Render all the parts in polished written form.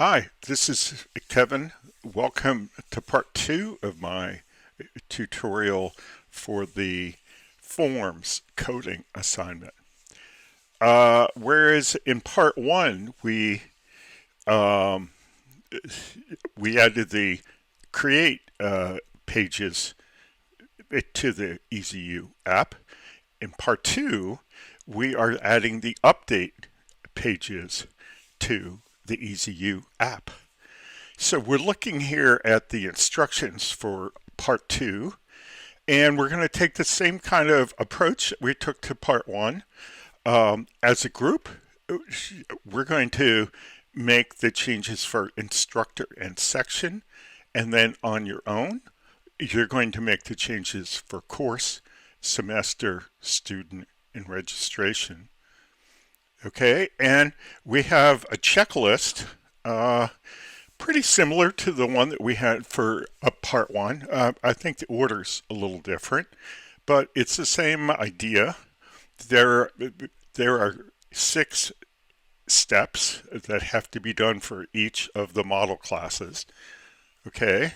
Hi, this is Kevin. Welcome to part two of my tutorial for the forms coding assignment. Whereas in part one, um, we added the create pages to the EZU app. In part two, we are adding the update pages to the EZU app. So we're looking here at the instructions for part two, and we're going to take the same kind of approach we took to part one. As a group, we're going to make the changes for instructor and section, and then on your own, you're going to make the changes for course, semester, student, and registration. Okay, and we have a checklist pretty similar to the one that we had for part one. I think the order's a little different, but it's the same idea. There are 6 steps that have to be done for each of the model classes. Okay,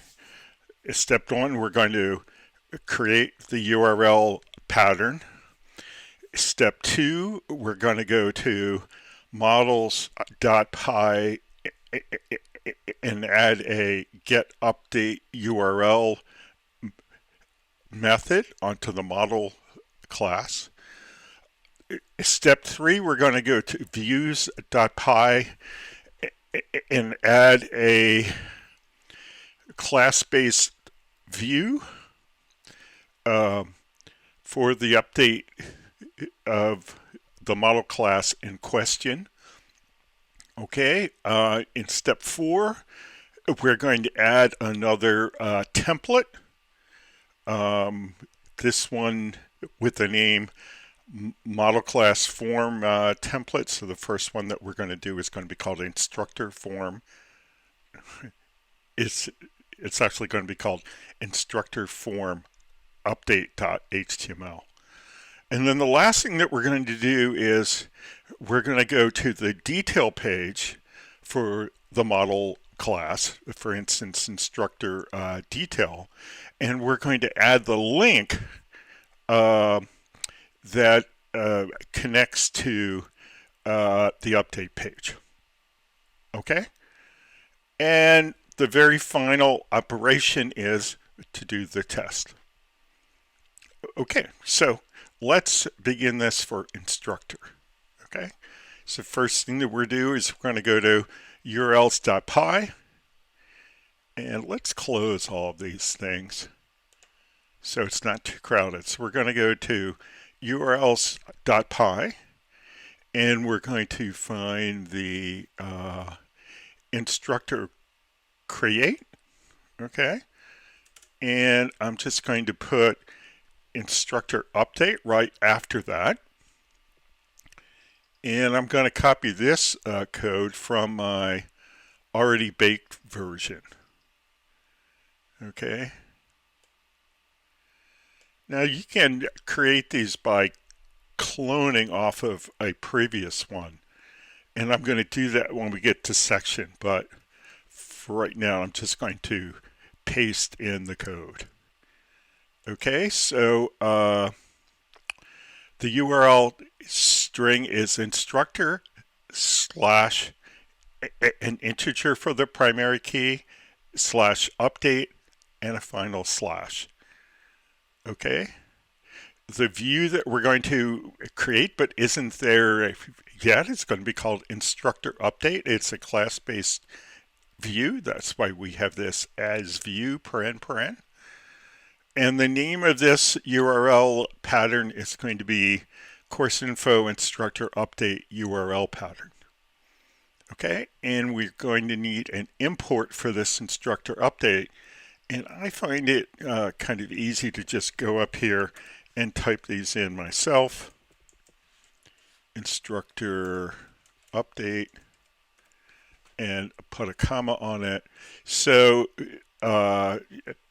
step 1, we're going to create the URL pattern. Step 2, we're going to go to models.py and add a get update URL method onto the model class. Step 3, we're going to go to views.py and add a class-based view for the update of the model class in question. Okay, in step 4, we're going to add another template. This one with the name model class form template. So the first one that we're going to do is going to be called instructor form. It's actually going to be called instructor form update.html. And then the last thing that we're going to do is we're going to go to the detail page for the model class, for instance, instructor detail, and we're going to add the link that connects to the update page. Okay? And the very final operation is to do the test. Okay, so let's begin this for instructor. Okay, so first thing that we're doing is we're going to go to urls.py, and let's close all of these things so it's not too crowded. So we're going to go to urls.py, and we're going to find the instructor create. Okay, and I'm just going to put instructor update right after that. And I'm going to copy this code from my already baked version. Okay. Now you can create these by cloning off of a previous one. And I'm going to do that when we get to section. But for right now, I'm just going to paste in the code. Okay, so the URL string is instructor slash an integer for the primary key slash update and a final slash. Okay, the view that we're going to create but isn't there yet is going to be called instructor update. It's a class-based view. That's why we have this as view paren. And the name of this URL pattern is going to be course info instructor update URL pattern. Okay, and we're going to need an import for this instructor update. And I find it kind of easy to just go up here and type these in myself. Instructor update and put a comma on it. So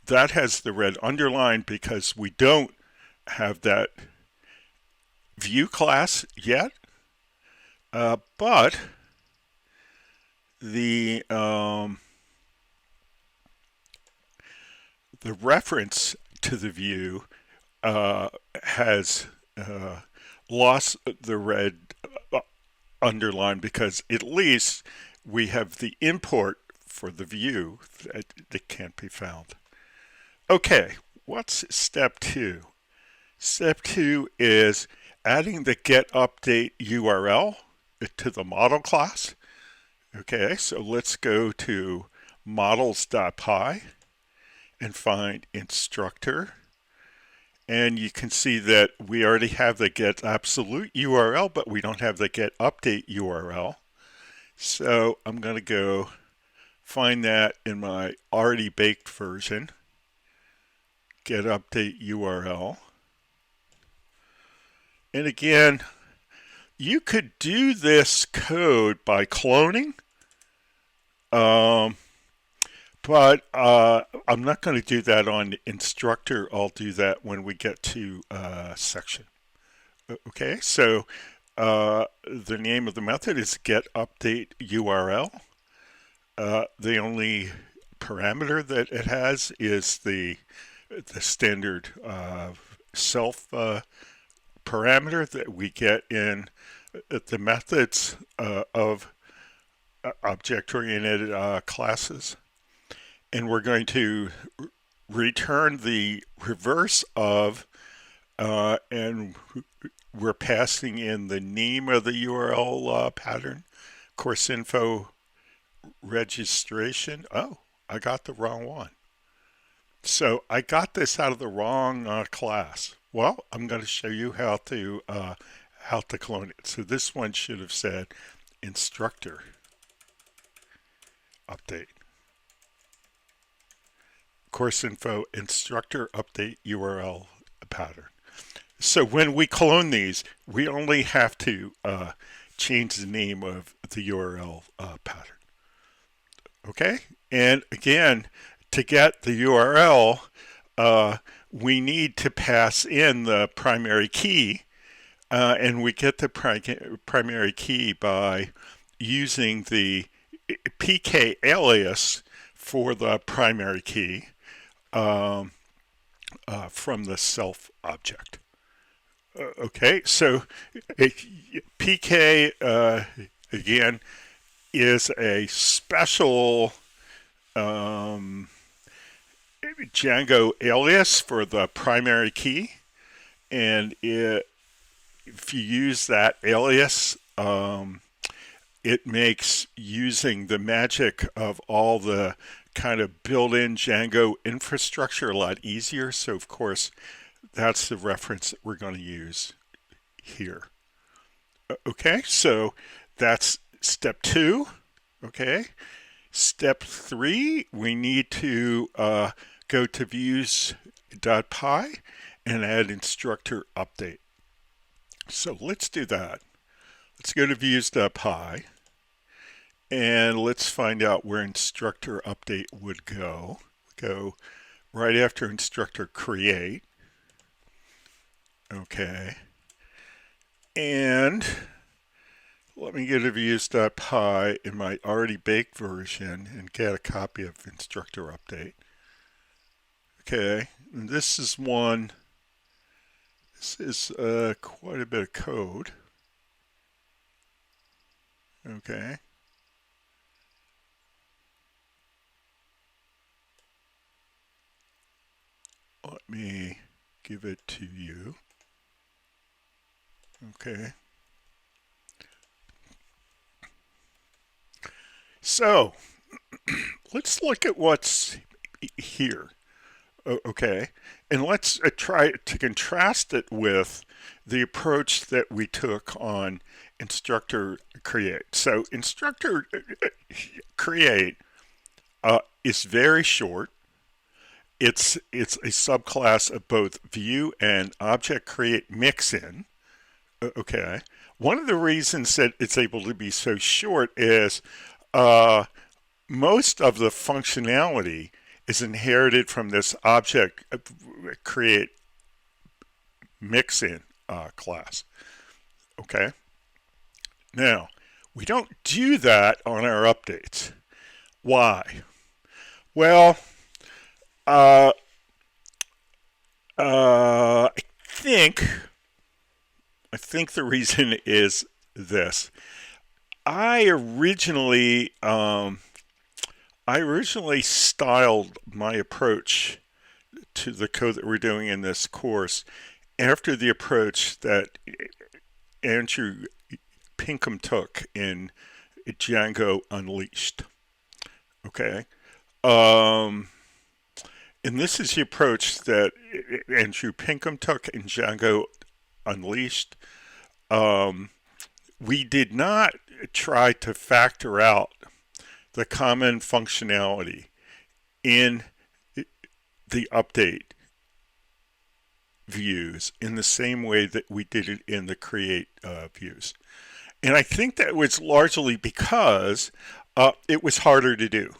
that has the red underline because we don't have that view class yet. But the reference to the view has lost the red underline because at least we have the import for the view that can't be found. Okay, what's step 2? Step 2 is adding the get update URL to the model class. Okay, so let's go to models.py and find instructor. And you can see that we already have the get absolute URL, but we don't have the get update URL. So I'm going to go find that in my already baked version. Get update URL. And again, you could do this code by cloning, but I'm not going to do that on Instructor. I'll do that when we get to section. Okay, so the name of the method is get update URL. The only parameter that it has is the standard self parameter that we get in the methods of object-oriented classes. And we're going to return the reverse of, and we're passing in the name of the URL pattern, course info registration. Oh, I got the wrong one. So I got this out of the wrong class. Well, I'm going to show you how to clone it. So this one should have said instructor update. Course info instructor update URL pattern. So when we clone these, we only have to change the name of the URL pattern. Okay, and again, to get the URL, we need to pass in the primary key, and we get the primary key by using the PK alias for the primary key from the self object. Okay, so PK again is a special Django alias for the primary key, and if you use that alias, it makes using the magic of all the kind of built-in Django infrastructure a lot easier. So of course, that's the reference that we're going to use here. Okay, so that's step 2. Okay, step 3, we need to go to views.py and add instructor update. So let's do that. Let's go to views.py and let's find out where instructor update would go. Go right after instructor create. Okay. And let me go to views.py in my already baked version and get a copy of instructor update. Okay, and this is one. This is quite a bit of code. Okay. Let me give it to you. Okay. So let's look at what's here. Okay, and let's try to contrast it with the approach that we took on instructor create. So instructor create is very short. It's a subclass of both view and object create mix-in. Okay, one of the reasons that it's able to be so short is most of the functionality is inherited from this object create mix-in class. Okay, now We don't do that on our updates. Why? Well, uh, I think I think the reason is this. I originally I originally styled my approach to the code that we're doing in this course after the approach that Andrew Pinkham took in Django Unleashed. Okay. Um, and this is the approach that Andrew Pinkham took in Django Unleashed. Um, we did not try to factor out the common functionality in the update views in the same way that we did it in the create views. And I think that was largely because it was harder to do.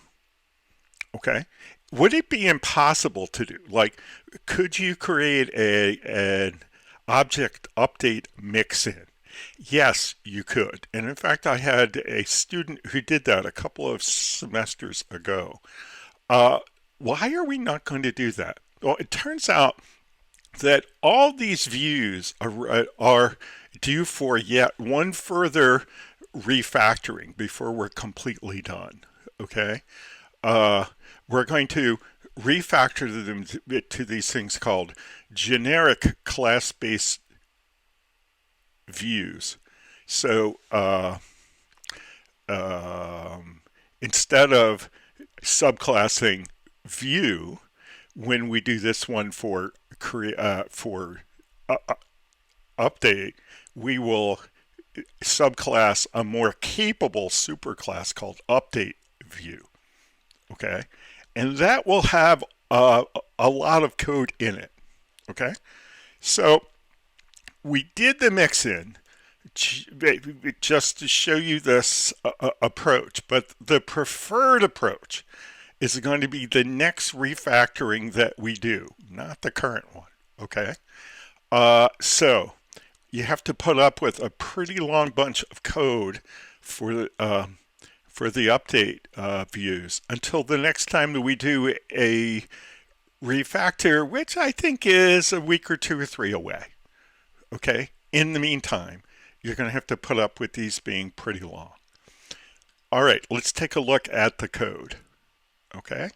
Okay. Would it be impossible to do? Like, could you create an object update mix-in? Yes, you could. And in fact, I had a student who did that a couple of semesters ago. Uh, why are we not going to do that? Well, it turns out that all these views are due for yet one further refactoring before we're completely done. Okay? We're going to refactor them to these things called generic class-based views. So instead of subclassing view, when we do this one for update, we will subclass a more capable superclass called update view. Okay, and that will have a lot of code in it. Okay, so we did the mix-in just to show you this approach, but the preferred approach is going to be the next refactoring that we do, not the current one. Okay, so you have to put up with a pretty long bunch of code for the update views until the next time that we do a refactor, which I think is a week or two or three away. Okay. In the meantime, you're going to have to put up with these being pretty long. All right, let's take a look at the code. Okay.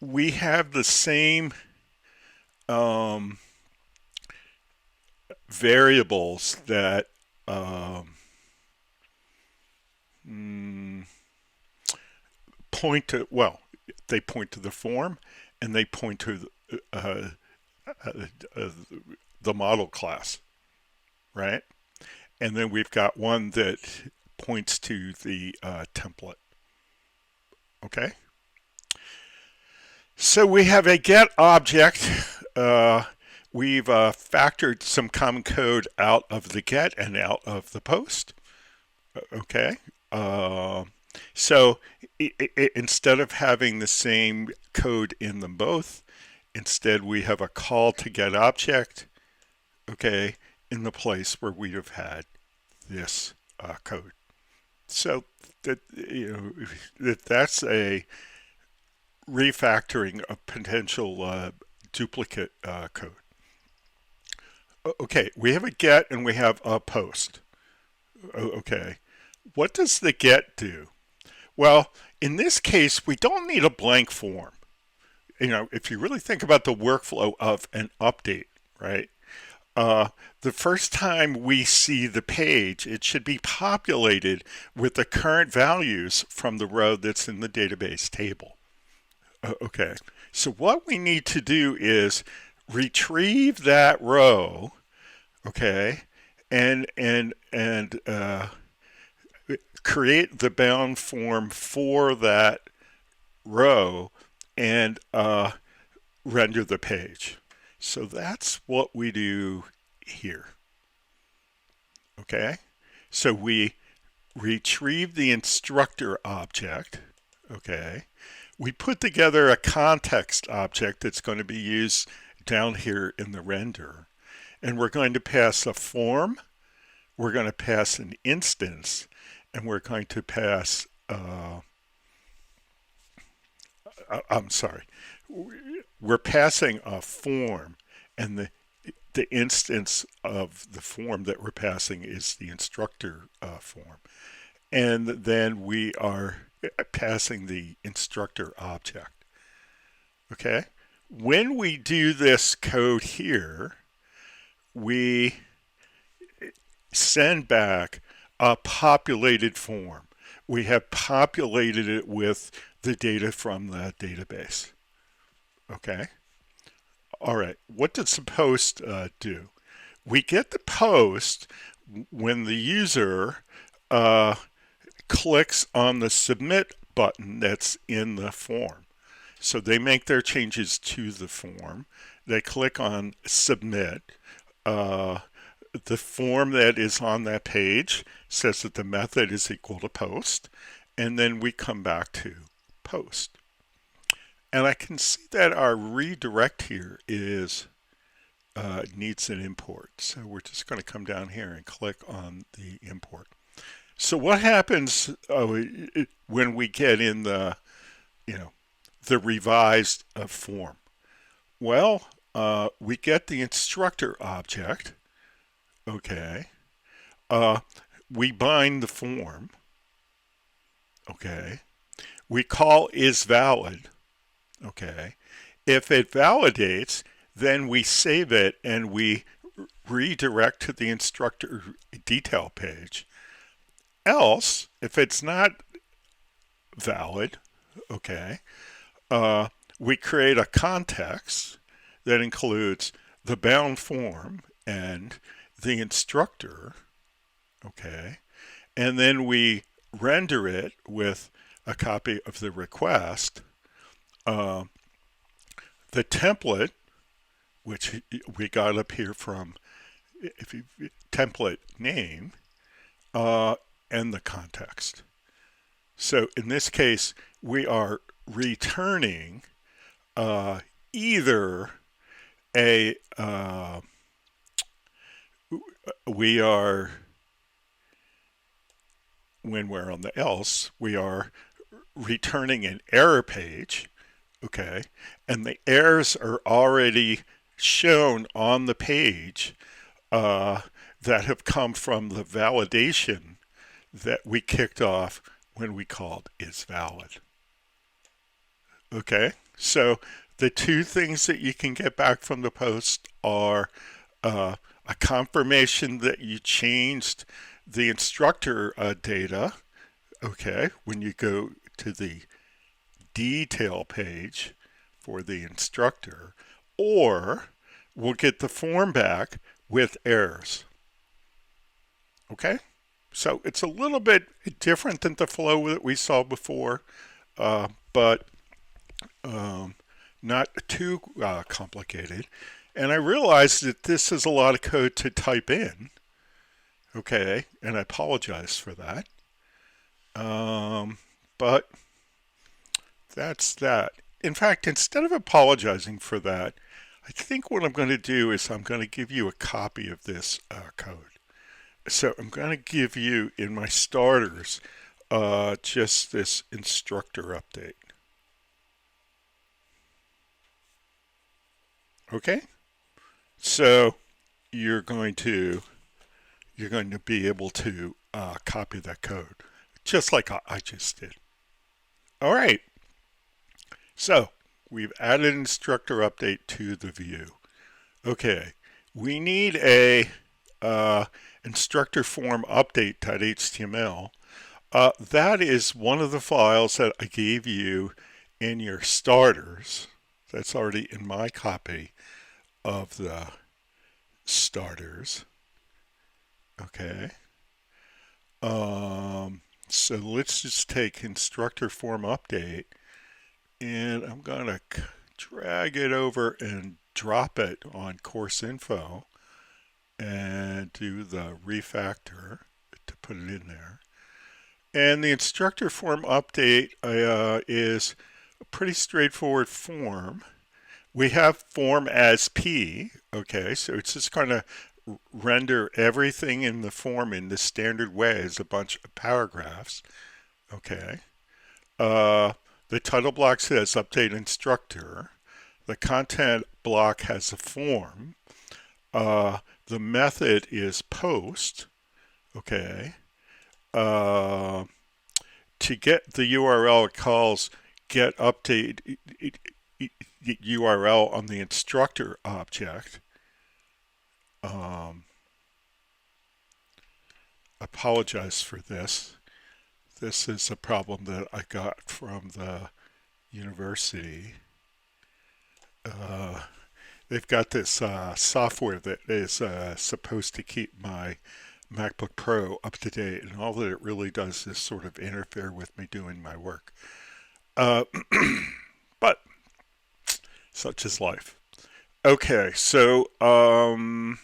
We have the same variables that point to, well, they point to the form and they point to the model class, right? And then we've got one that points to the template. Okay. So we have a get object. We've factored some common code out of the get and out of the post. Okay. So instead of having the same code in them both, instead we have a call to get object, okay, in the place where we'd have had this code. So that, that's a refactoring of potential duplicate code. Okay, we have a get and we have a post. Okay, what does the get do? Well, in this case, we don't need a blank form. If you really think about the workflow of an update, right? The first time we see the page, it should be populated with the current values from the row that's in the database table. Okay, so what we need to do is retrieve that row, okay, and create the bound form for that row and render the page. So that's what we do here. Okay, so we retrieve the instructor object. Okay, we put together a context object that's going to be used down here in the render, and we're going to pass a form, we're going to pass an instance, and we're going to pass, I'm sorry, we're passing a form, and the instance of the form that we're passing is the instructor form. And then we are passing the instructor object. Okay? When we do this code here, we send back a populated form. We have populated it with the data from the database. Okay? All right, what does the post do? We get the post when the user clicks on the submit button that's in the form. So they make their changes to the form. They click on submit. The form that is on that page says that the method is equal to post. And then we come back to post. And I can see that our redirect here is needs an import. So we're just going to come down here and click on the import. So what happens when we get in the, the revised form? Well, we get the instructor object. Okay. We bind the form. Okay. We call isValid. Okay. If it validates, then we save it and we redirect to the instructor detail page. Else, if it's not valid, okay, we create a context that includes the bound form and the instructor, okay, and then we render it with a copy of the request, the template, which we got up here from template name, and the context. So in this case, we are returning either a when we're on the else, we are returning an error page, okay, and the errors are already shown on the page that have come from the validation that we kicked off when we called isValid. Okay, so the two things that you can get back from the post are a confirmation that you changed the instructor data, okay, when you go to the detail page for the instructor, or we'll get the form back with errors. Okay, so it's a little bit different than the flow that we saw before, but not too complicated. And I realized that this is a lot of code to type in, okay, and I apologize for that. But that's that. In fact, instead of apologizing for that, I think what I'm going to do is I'm going to give you a copy of this code. So I'm going to give you in my starters just this instructor update. Okay, so you're going to be able to copy that code just like I just did. All right, so we've added instructor update to the view. Okay, we need a instructor form update.html. That is one of the files that I gave you in your starters. That's already in my copy of the starters. Okay. So let's just take instructor form update, and I'm going to drag it over and drop it on course info and do the refactor to put it in there. And the instructor form update is a pretty straightforward form. We have form as P, okay, so it's just going to render everything in the form in the standard way as a bunch of paragraphs. Okay. Uh, the title block says update instructor. The content block has a form. The method is post. Okay. Uh, to get the URL, it calls get update URL on the instructor object. Apologize for this. This is a problem that I got from the university. They've got this software that is supposed to keep my MacBook Pro up to date, and all that it really does is sort of interfere with me doing my work. But such is life. Okay, so down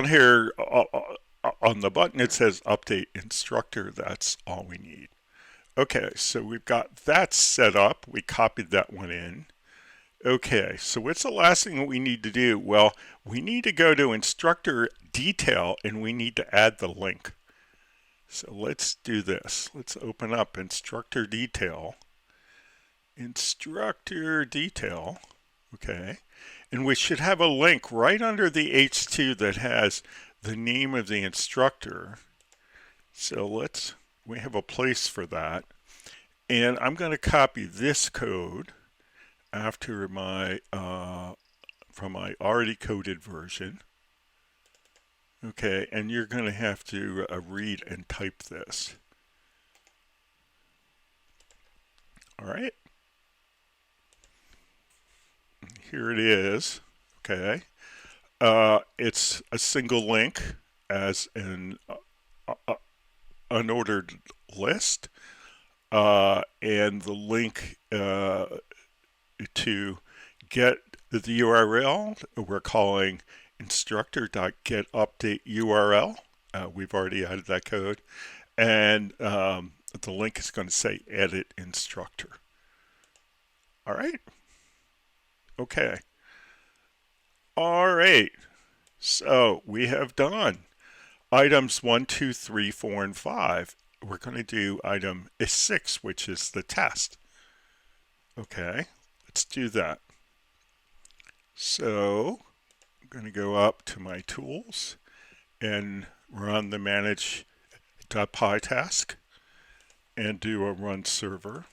here on the button it says update instructor. That's all we need. Okay, so we've got that set up. We copied that one in. Okay, so what's the last thing that we need to do? Well, we need to go to instructor detail and we need to add the link. So let's do this. Let's open up instructor detail. Instructor detail. Okay. And we should have a link right under the H2 that has the name of the instructor. So we have a place for that. And I'm going to copy this code after from my already coded version. Okay, and you're going to have to read and type this. All right. Here it is. Okay. It's a single link as an unordered list. And the link to get the URL we're calling instructor.getUpdateURL. We've already added that code. And the link is going to say edit instructor. All right. Okay. All right. So we have done items 1, 2, 3, 4, and 5. We're going to do item 6, which is the test. Okay. Let's do that. So I'm going to go up to my tools and run the manage.py task and do a run server.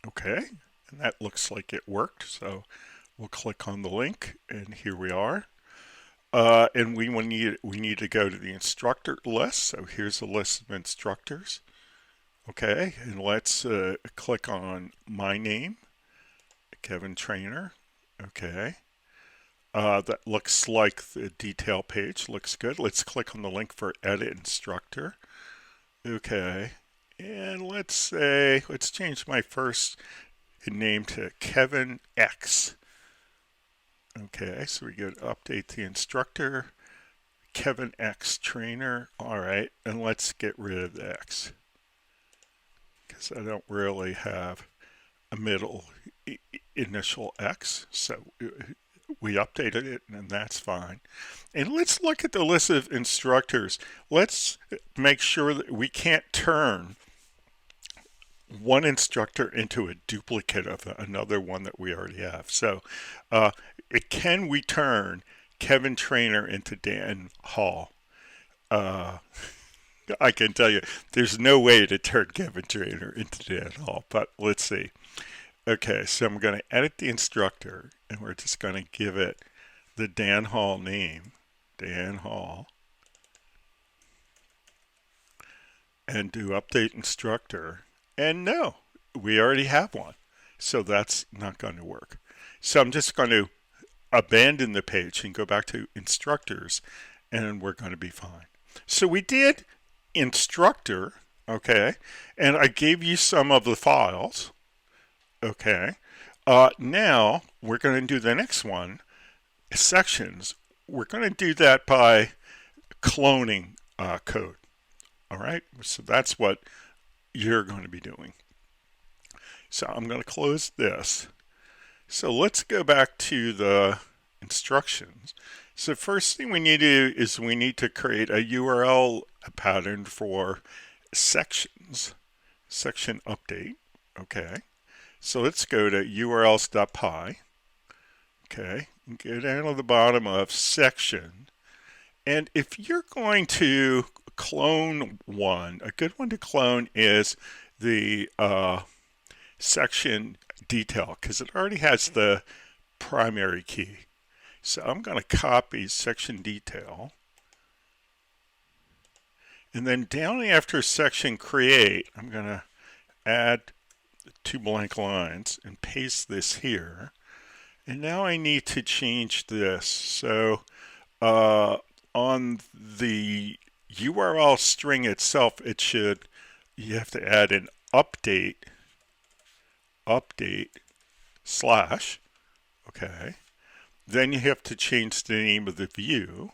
Okay, and that looks like it worked. So we'll click on the link and here we are. And we need to go to the instructor list. So here's a list of instructors. Okay, and let's click on my name, Kevin Trainer. Okay, that looks like the detail page. Looks good. Let's click on the link for edit instructor. Okay, and let's change my first name to Kevin X. Okay, so we go to update the instructor, Kevin X Trainer. All right, and let's get rid of the X, because I don't really have a middle initial X, so we updated it and that's fine. And let's look at the list of instructors. Let's make sure that we can't turn one instructor into a duplicate of another one that we already have. So can we turn Kevin Trainer into Dan Hall? I can tell you, there's no way to turn Kevin Trainer into Dan Hall, but let's see. Okay, so I'm going to edit the instructor, and we're just going to give it the Dan Hall name, Dan Hall, and do update instructor. And no, we already have one, so that's not going to work. So I'm just going to abandon the page and go back to instructors, and we're going to be fine. So we did instructor, okay, and I gave you some of the files, okay. Now we're going to do the next one, sections. We're going to do that by cloning code, all right. So that's what you're going to be doing. So I'm going to close this. So let's go back to the instructions. So first thing we need to do is we need to create a URL pattern for sections, section update. Okay. So let's go to urls.py. Okay. Go down to the bottom of section. And if you're going to clone one, a good one to clone is the section detail because it already has the primary key. So I'm going to copy section detail. And then down after section create, I'm going to add 2 blank lines and paste this here. And now I need to change this. So on the URL string itself, you have to add an update slash, okay. Then you have to change the name of the view.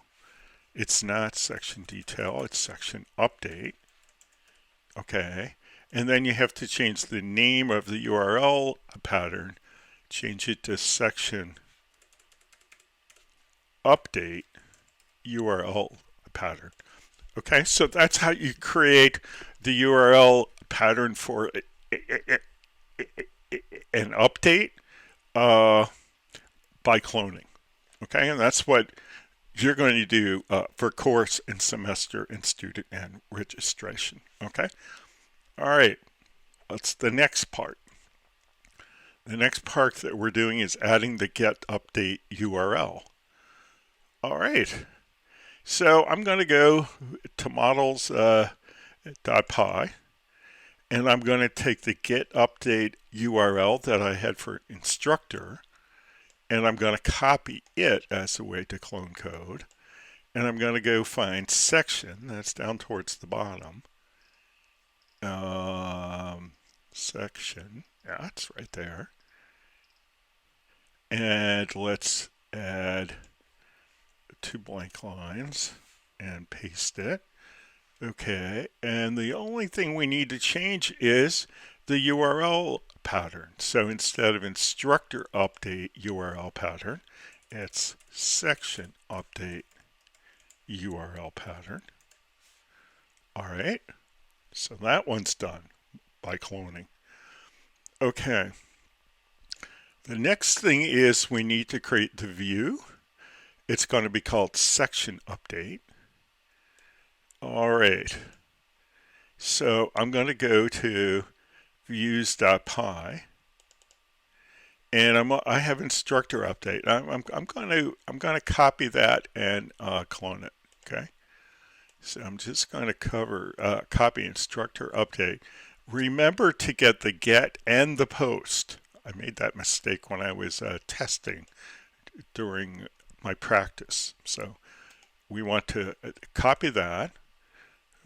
It's not section detail, it's section update, okay. And then you have to change the name of the URL pattern, change it to section update URL pattern. Okay, so that's how you create the URL pattern for an update by cloning. Okay, and that's what you're going to do for course and semester and student and registration. Okay, all right, that's the next part. The next part that we're doing is adding the get update URL. All right, so I'm going to go to models.py and I'm going to take the get update URL that I had for instructor and I'm going to copy it as a way to clone code. And I'm going to go find section, that's down towards the bottom. Section, yeah, it's right there. And let's add 2 blank lines and paste it. Okay, and the only thing we need to change is the URL pattern. So instead of instructor update URL pattern, it's section update URL pattern. All right, so that one's done by cloning. Okay, the next thing is we need to create the view. It's going to be called section update. All right, so I'm going to go to views.py and I have instructor update. I'm going to copy that and clone it. Okay, so I'm just going to copy instructor update. Remember to get the get and the post. I made that mistake when I was testing during my practice. So we want to copy that.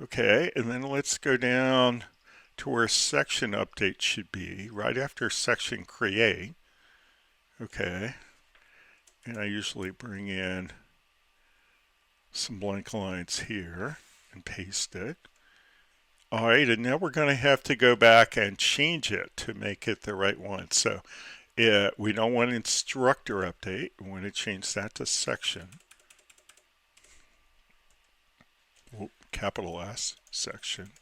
Okay, and then let's go down to where section update should be, right after section create. Okay, and I usually bring in some blank lines here and paste it. All right, and now we're going to have to go back and change it to make it the right one. So we don't want instructor update. We want to change that to section. Capital S, section.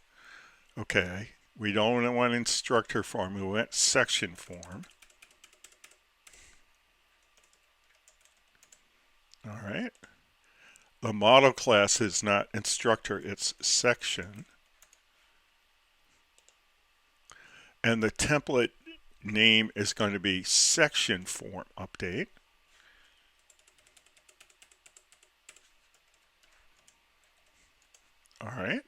Okay, we don't want instructor form, we want section form. All right. The model class is not instructor, it's section. And the template name is going to be section form update. All right.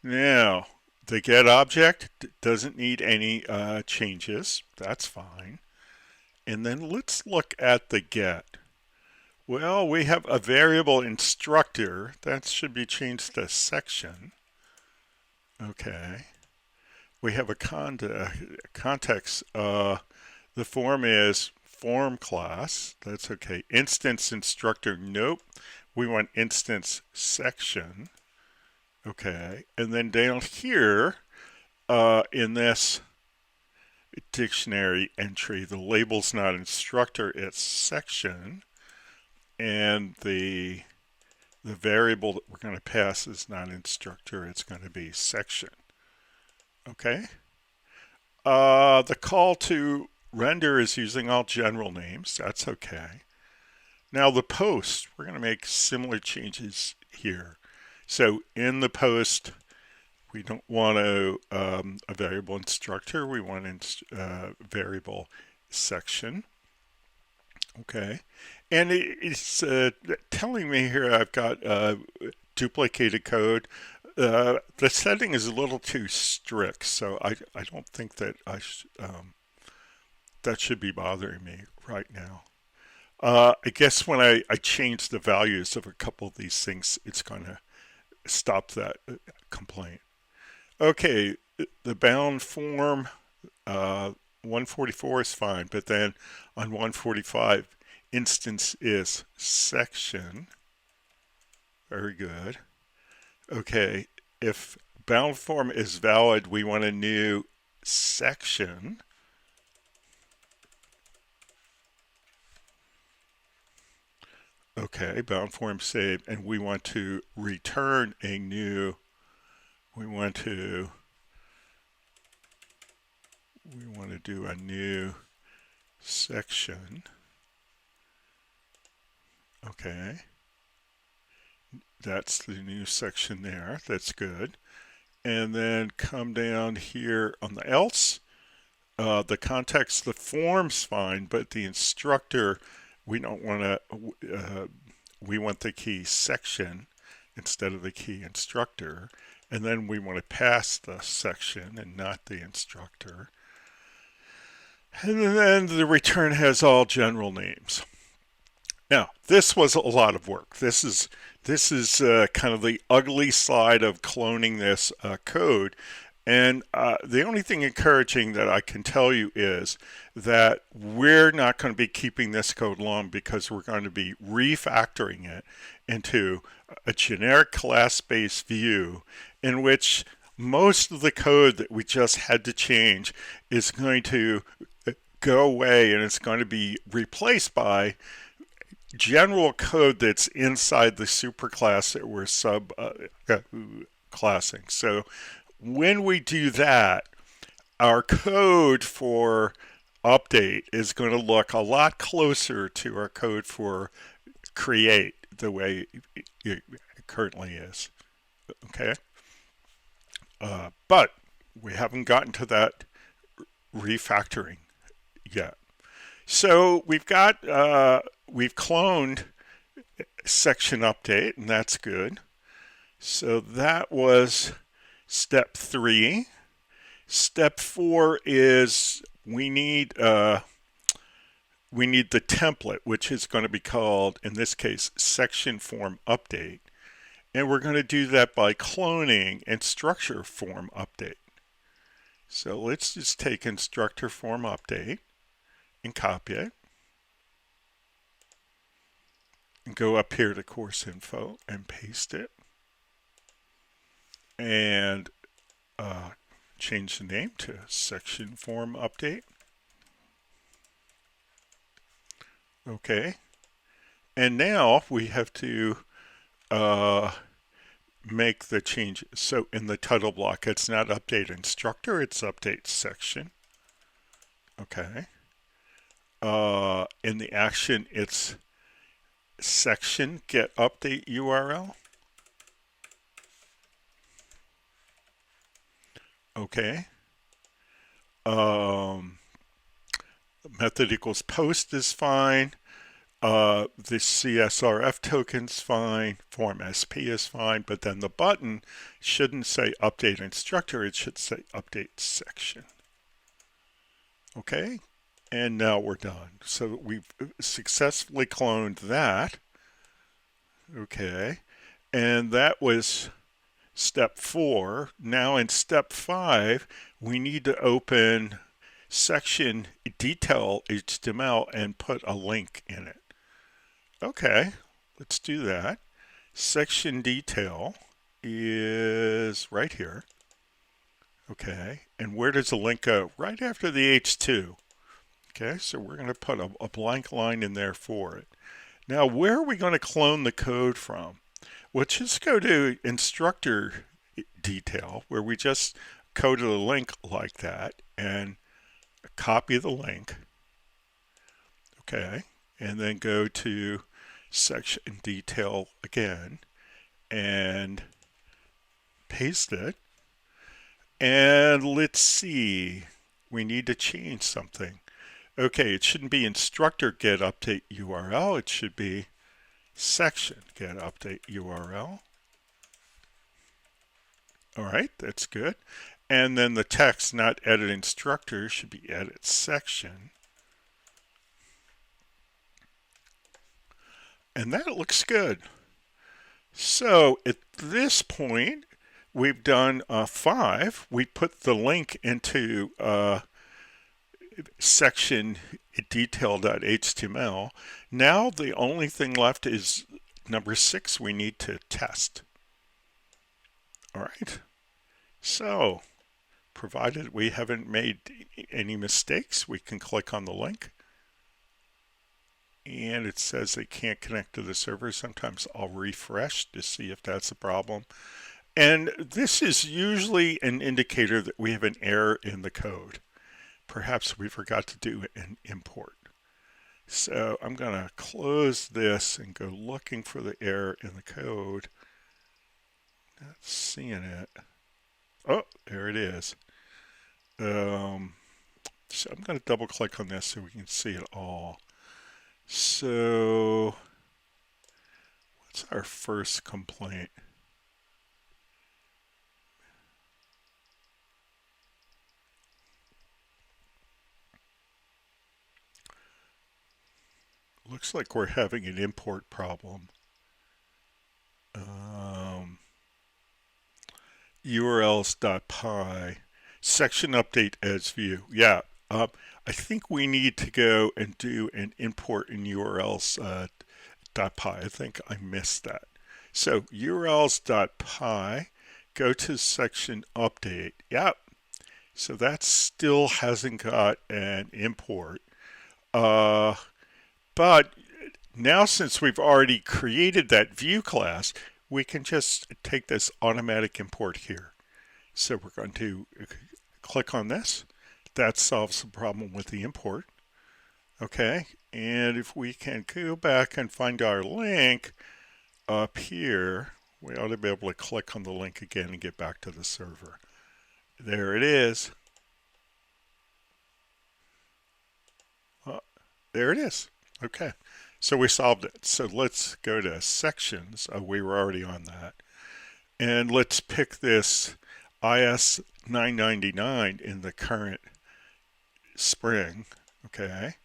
Now, the get object doesn't need any changes. That's fine. And then let's look at the get. Well, we have a variable instructor. That should be changed to section. Okay. We have a context. The form is form class. That's okay. Instance instructor. Nope. We want instance section. Okay, and then down here in this dictionary entry. The label's not instructor, it's section. And the variable that we're going to pass is not instructor, it's going to be section. Okay. The call to render is using all general names. That's okay. Now the post, we're going to make similar changes here. So in the post, we don't want a variable instructor. We want variable section. Okay. And it's telling me here I've got duplicated code. The setting is a little too strict, so I don't think that that should be bothering me right now. I guess when I change the values of a couple of these things, it's going to stop that complaint. Okay, the bound form 144 is fine, but then on 145, instance is section. Very good. Okay, if bound form is valid, we want a new section. Okay, bound form saved, and we want to return a new, we want to do a new section. Okay, that's the new section there. That's good. And then come down here on the else. The context, the form's fine, but the instructor, we don't want to, we want the key section instead of the key instructor. And then we want to pass the section and not the instructor. And then the return has all general names. Now, this was a lot of work. This is kind of the ugly side of cloning this code. And the only thing encouraging that I can tell you is that we're not going to be keeping this code long because we're going to be refactoring it into a generic class-based view in which most of the code that we just had to change is going to go away, and it's going to be replaced by general code that's inside the superclass that we're classing. So when we do that, our code for update is going to look a lot closer to our code for create the way it currently is. Okay? But we haven't gotten to that refactoring yet. So we've got, we've cloned section update, and that's good. So that was step 3. Step 4 is we need the template, which is going to be called, in this case, section form update. And we're going to do that by cloning instructor form update. So let's just take instructor form update and copy it. And go up here to course info and paste it. And change the name to section form update. Okay. And now we have to make the changes. So in the title block, it's not update instructor, it's update section. Okay. In the action, it's section get update URL. Okay. Method equals post is fine. The CSRF token's fine. Form SP is fine. But then the button shouldn't say update instructor. It should say update section. Okay. And now we're done. So we've successfully cloned that. Okay. And that was step 4. Now in step 5, we need to open section detail HTML and put a link in it. Okay, let's do that. Section detail is right here. Okay, and where does the link go? Right after the H2. Okay, so we're going to put a blank line in there for it. Now, where are we going to clone the code from? Well, just go to Instructor detail, where we just coded a link like that, and copy the link. Okay, and then go to section detail again, and paste it. And let's see, we need to change something. Okay, it shouldn't be instructor get update URL. It should be section get update URL. All right, that's good. And then the text, not edit instructor, should be edit section. And that looks good. So at this point, we've done 5. We put the link into section detail.html. Now the only thing left is number 6 we need to test. All right. So provided we haven't made any mistakes, we can click on the link. And it says they can't connect to the server. Sometimes I'll refresh to see if that's a problem. And this is usually an indicator that we have an error in the code. Perhaps we forgot to do an import. So I'm going to close this and go looking for the error in the code. Not seeing it. Oh, there it is. So I'm going to double click on this so we can see it all. So what's our first complaint? Looks like we're having an import problem. urls.py section update as view. Yeah, I think we need to go and do an import in urls.py. I think I missed that. So urls.py, go to section update. Yep. So that still hasn't got an import. But now since we've already created that view class, we can just take this automatic import here. So we're going to click on this. That solves the problem with the import. Okay, and if we can go back and find our link up here, we ought to be able to click on the link again and get back to the server. There it is. There it is. Okay, so we solved it. So let's go to sections. We were already on that. And let's pick this IS999 in the current spring. Okay.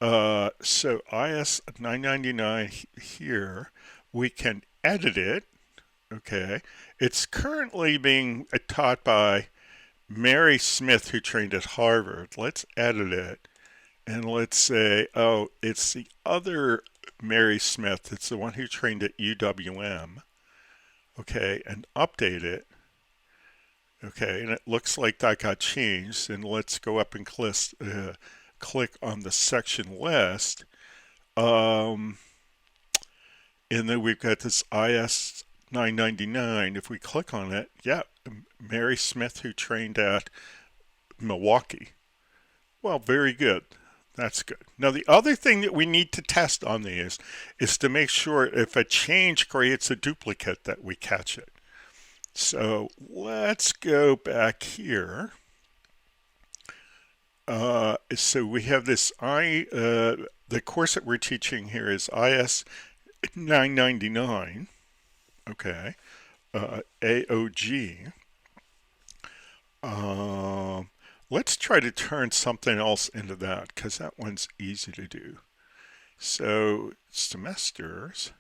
So IS999 here, we can edit it. Okay. It's currently being taught by Mary Smith, who trained at Harvard. Let's edit it. And let's say, oh, it's the other Mary Smith. It's the one who trained at UWM. Okay, and update it. Okay, and it looks like that got changed. And let's go up and click on the section list. And then we've got this IS999. If we click on it, yeah, Mary Smith, who trained at Milwaukee. Well, very good. That's good. Now, the other thing that we need to test on these is to make sure if a change creates a duplicate that we catch it. So let's go back here. So we have this the course that we're teaching here is IS 999. Okay, AOG. Let's try to turn something else into that because that one's easy to do. So semesters,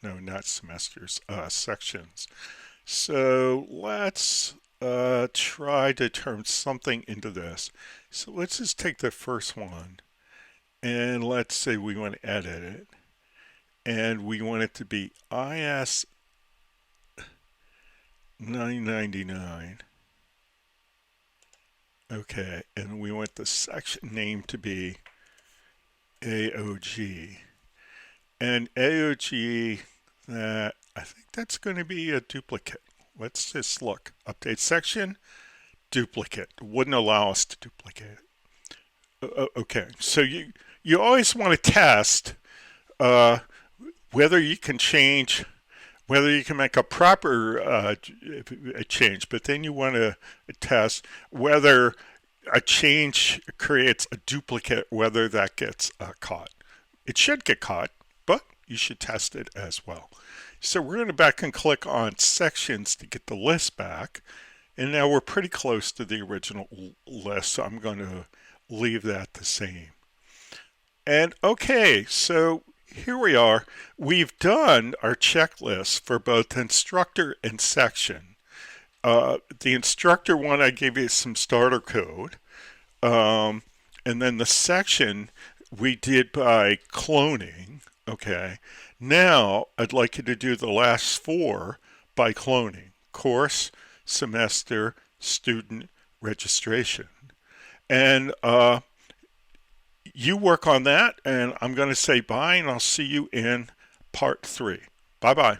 no, not semesters, sections. So let's try to turn something into this. So let's just take the first one and let's say we want to edit it and we want it to be IS 999. Okay, and we want the section name to be AOG. And AOG, I think that's going to be a duplicate. Let's just look. Update section, duplicate. Wouldn't allow us to duplicate it. Okay, so you always want to test uh, whether you can change, whether you can make a proper change, but then you want to test whether a change creates a duplicate, whether that gets caught. It should get caught, but you should test it as well. So we're going to back and click on sections to get the list back. And now we're pretty close to the original list, so I'm going to leave that the same. And okay, so here we are. We've done our checklist for both instructor and section. The instructor one, I gave you some starter code. And then the section we did by cloning. Okay. Now I'd like you to do the last four by cloning: course, semester, student, registration. And you work on that, and I'm going to say bye, and I'll see you in part 3. Bye bye.